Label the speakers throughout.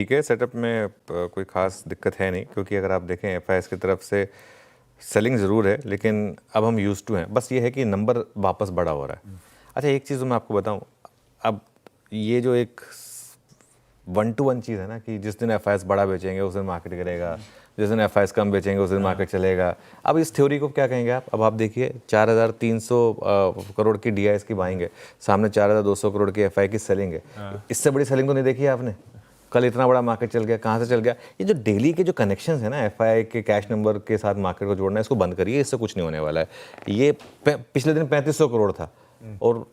Speaker 1: ठीक है, सेटअप में कोई ख़ास दिक्कत है नहीं, क्योंकि अगर आप देखें एफआईएस की तरफ से सेलिंग ज़रूर है, लेकिन अब हम यूज़ टू हैं। बस ये है कि नंबर वापस बड़ा हो रहा है। अच्छा, एक चीज़ मैं आपको बताऊं, अब ये जो एक 1-to-1 चीज़ है ना, कि जिस दिन एफआईएस बड़ा बेचेंगे उस दिन मार्केट गिरेगा, जिस दिन एफआईएस कम बेचेंगे उस दिन मार्केट चलेगा। अब इस थ्योरी को क्या कहेंगे आप? अब आप देखिए 4,300 करोड़ की डीआईएस की बाइंग है, सामने 4,200 करोड़ की एफआई की सेलिंग है। इससे बड़ी सेलिंग तो नहीं देखी है आपने। कल इतना बड़ा मार्केट चल गया, कहाँ से चल गया? ये जो डेली के जो कनेक्शंस है ना एफआई के कैश नंबर के साथ मार्केट को जोड़ना है, इसको बंद करिए, इससे कुछ नहीं होने वाला है। ये पिछले दिन 3500 करोड़ था और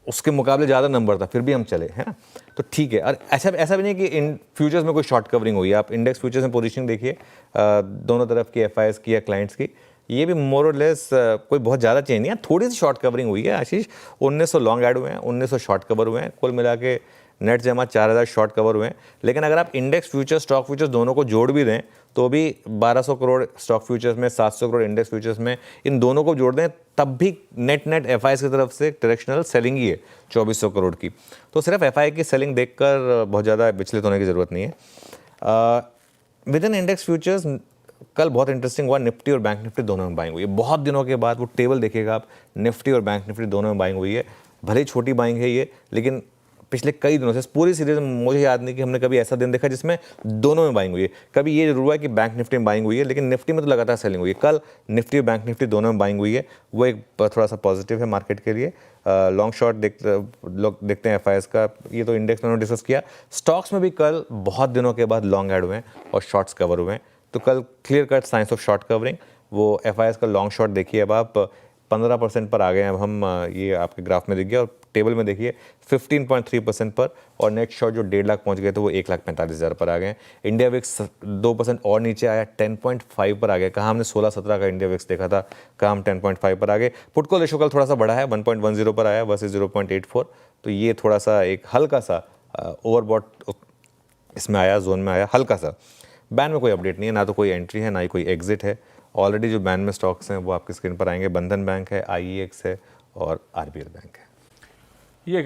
Speaker 1: उसके मुकाबले ज़्यादा नंबर था, फिर भी हम चले, है ना। तो ठीक है। और ऐसा भी नहीं कि इन फ्यूचर्स में कोई शॉर्ट कवरिंग हुई है। आप इंडेक्स फ्यूचर्स में पोजीशनिंग देखिए, दोनों तरफ की एफआईएस की या क्लाइंट्स की, ये भी मोर और लेस कोई बहुत ज़्यादा चेंज नहीं है। थोड़ी सी शॉर्ट कवरिंग हुई है आशीष। 1900 लॉन्ग ऐड हुए हैं, 1900 शॉर्ट कवर हुए हैं, कुल मिला के नेट जमा 4,000 शॉर्ट कवर हुए हैं। लेकिन अगर आप इंडेक्स फ्यूचर्स स्टॉक फ्यूचर्स दोनों को जोड़ भी दें तो भी 1,200 करोड़ स्टॉक फ्यूचर्स में, 700 करोड़ इंडेक्स फ्यूचर्स में, इन दोनों को जोड़ दें तब भी नेट एफआईएस की तरफ से डायरेक्शनल सेलिंग ही है 2,400 करोड़ की। तो सिर्फ एफआई की सेलिंग देखकर बहुत ज़्यादा विचलित होने की ज़रूरत नहीं है। विद इन इंडेक्स फ्यूचर्स कल बहुत इंटरेस्टिंग हुआ, निफ्टी और बैंक निफ्टी दोनों में बाइंग हुई है। बहुत दिनों के बाद वो टेबल देखिएगा आप, निफ्टी और बैंक निफ्टी दोनों में बाइंग हुई है। भले ही छोटी बाइंग है ये, लेकिन पिछले कई दिनों से पूरी सीरीज में मुझे याद नहीं कि हमने कभी ऐसा दिन देखा जिसमें दोनों में बाइंग हुई है। कभी ये जरूर हुआ है कि बैंक निफ्टी में बाइंग हुई है, लेकिन निफ्टी में तो लगातार सेलिंग हुई है। कल निफ्टी और बैंक निफ्टी दोनों में बाइंग हुई है, वो एक थोड़ा सा पॉजिटिव है मार्केट के लिए। लॉन्ग शॉर्ट देखते हैं एफआईएस का, ये तो इंडेक्स में डिस्कस किया। स्टॉक्स में भी कल बहुत दिनों के बाद लॉन्ग ऐड हुए हैं और शॉर्ट्स कवर हुए हैं, तो कल clear cut science of short covering. वो एफआईएस का लॉन्ग शॉर्ट देखिए, अब आप 15% पर आ गए हैं। अब हम ये आपके ग्राफ में दिख गया, और टेबल में देखिए 15.3% पर, और नेट शॉर्ट जो 1.5 लाख पहुंच गए थे वो 1,45,000 पर आ गए हैं। इंडिया विक्स 2% और नीचे आया, 10.5 पर आ गया। कहाँ हमने 16-17 का इंडिया विक्स देखा था, कहाँ हम 10.5 पर आ गए। पुट कॉल रेशो कल थोड़ा सा बढ़ा है, 1.10 पर आया वर्सेस 0.84। तो ये थोड़ा सा एक हल्का सा ओवरबॉट इसमें आया, जोन में आया हल्का सा। बैन में कोई अपडेट नहीं है, ना तो कोई एंट्री है ना ही कोई एग्जिट है। ऑलरेडी जो बैन में स्टॉक्स हैं वो आपकी स्क्रीन पर आएंगे। बंधन बैंक है, आईईएक्स है और आरबीएल बैंक है।
Speaker 2: ये